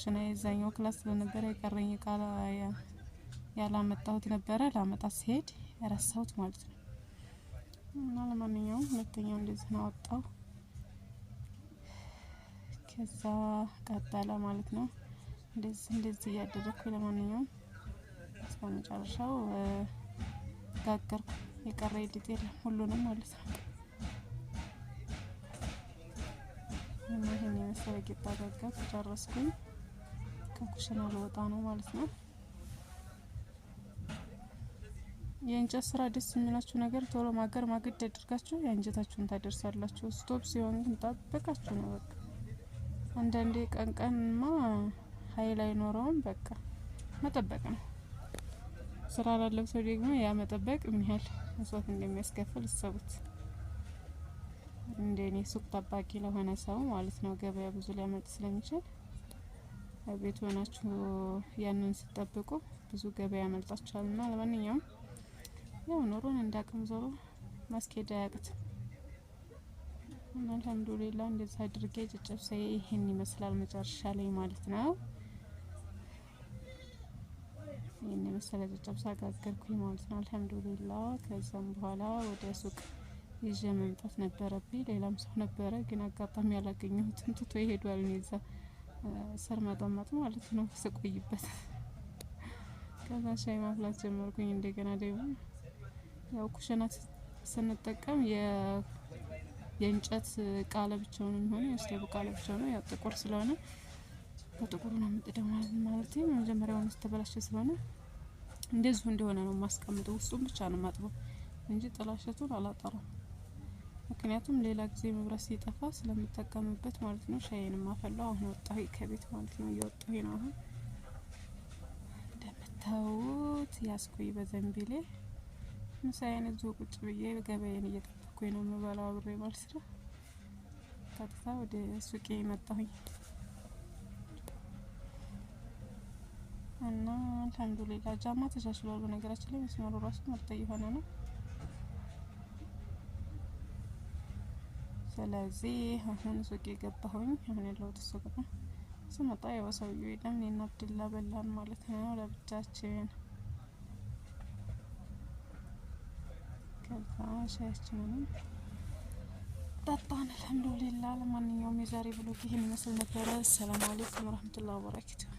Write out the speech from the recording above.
ኩሽና የዛኛው ክላስ ስለነበረ የቀረኝ ቃላ ያላመጣሁት ነበረ ላመጣ ሲሄድ ያረሳሁት ማለት ነው። እና ለማንኛውም ሁለተኛው እንደዚህ ነው አወጣው። ከዛ ቀጠለ ማለት ነው። እንደዚህ እያደረኩ ለማንኛውም እስከ መጨረሻው ጋገርኩ። የቀረ ሊጥ የለም ሁሉንም ማለት ነው። እና ይሄን የመሰለ ቂጣ ጋገርኩ ጨረስኩኝ። ከኩሽና ልወጣ ነው ማለት ነው። የእንጨት ስራ ደስ የሚላችሁ ነገር ቶሎ ማገድ አድርጋችሁ የእንጀታችሁን ታደርሳላችሁ። ስቶፕ ሲሆን ግን ጠብቃችሁ ነው በቃ። አንዳንዴ ቀንማ ኃይል አይኖረውም በቃ መጠበቅ ነው። ስራ ላለው ሰው ደግሞ ያ መጠበቅ ምን ያህል መስዋዕት እንደሚያስከፍል እሰቡት። እንደኔ ሱቅ ጠባቂ ለሆነ ሰው ማለት ነው ገበያ ብዙ ሊያመልጥ ስለሚችል ቤት ሆናችሁ ያንን ስትጠብቁ ብዙ ገበያ ያመልጣችኋልና ለማንኛውም ያው ኑሮን እንዳቅም ዞሮ ማስኬድ አያቅትም። እና አልሐምዱሊላህ እንደዛ አድርጌ ጨጨብሳዬ ይሄን ይመስላል መጨረሻ ላይ ማለት ነው። ይሄን የመሰለ ጨጨብሳ ጋገርኩኝ ማለት ነው አልሐምዱሊላህ። ከዛም በኋላ ወደ ሱቅ ይዤ መምጣት ነበረብኝ። ሌላም ሰው ነበረ ግን አጋጣሚ ያላገኘሁትም ትቶ ይሄዳል። እኔ እዛ ስር መጠመጥ ማለት ነው ስቆይበት። ከዛ ሻይ ማፍላት ጀመርኩኝ። እንደገና ደግሞ ያው ኩሽና ስንጠቀም የእንጨት እቃ ለብቻው ነው የሚሆነው፣ የስቶቭ እቃ ለብቻው ነው። ያው ጥቁር ስለሆነ በጥቁሩ ነው የምጥደው ማለት ነው። መጀመሪያውን ተበላሸ ስለሆነ እንደዚሁ እንደሆነ ነው የማስቀምጠው። ውስጡን ብቻ ነው የማጥበው እንጂ ጥላሸቱን አላጠራም። ምክንያቱም ሌላ ጊዜ መብራት ሲጠፋ ስለምጠቀምበት ማለት ነው። ሻይንም ማፈላው አሁን ወጣሁ ከቤት ማለት ነው። እየወጣሁ ነው አሁን እንደምታዩት ያስኩኝ በዘንቢሌ ምሳዬን እዚሁ ቁጭ ብዬ ገበያዬን እየጠበኩኝ ነው የምበላው አብሬ ማለት ነው። ቀጥታ ወደ ሱቄ መጣሁኝ እና አልሐምዱሊላህ ጃማ ተሻሽሏል። በነገራችን ላይ መስመሩ ራሱ ምርጥ እየሆነ ነው። ስለዚህ አሁን ሱቄ ገባሁኝ። አሁን ያለሁት ሱቅ ነው። ስመጣ ያው ሰውዬው የለም። እኔና አብድላ በላን ማለት ነው ለብቻችን። ከዛ ሻያችንንም ጠጣን አልሐምዱሊላህ። ለማንኛውም የዛሬ ብሎግ ይሄን ይመስል ነበረ። ሰላም አለይኩም ወራህመቱላሂ ወበረካቱሁ።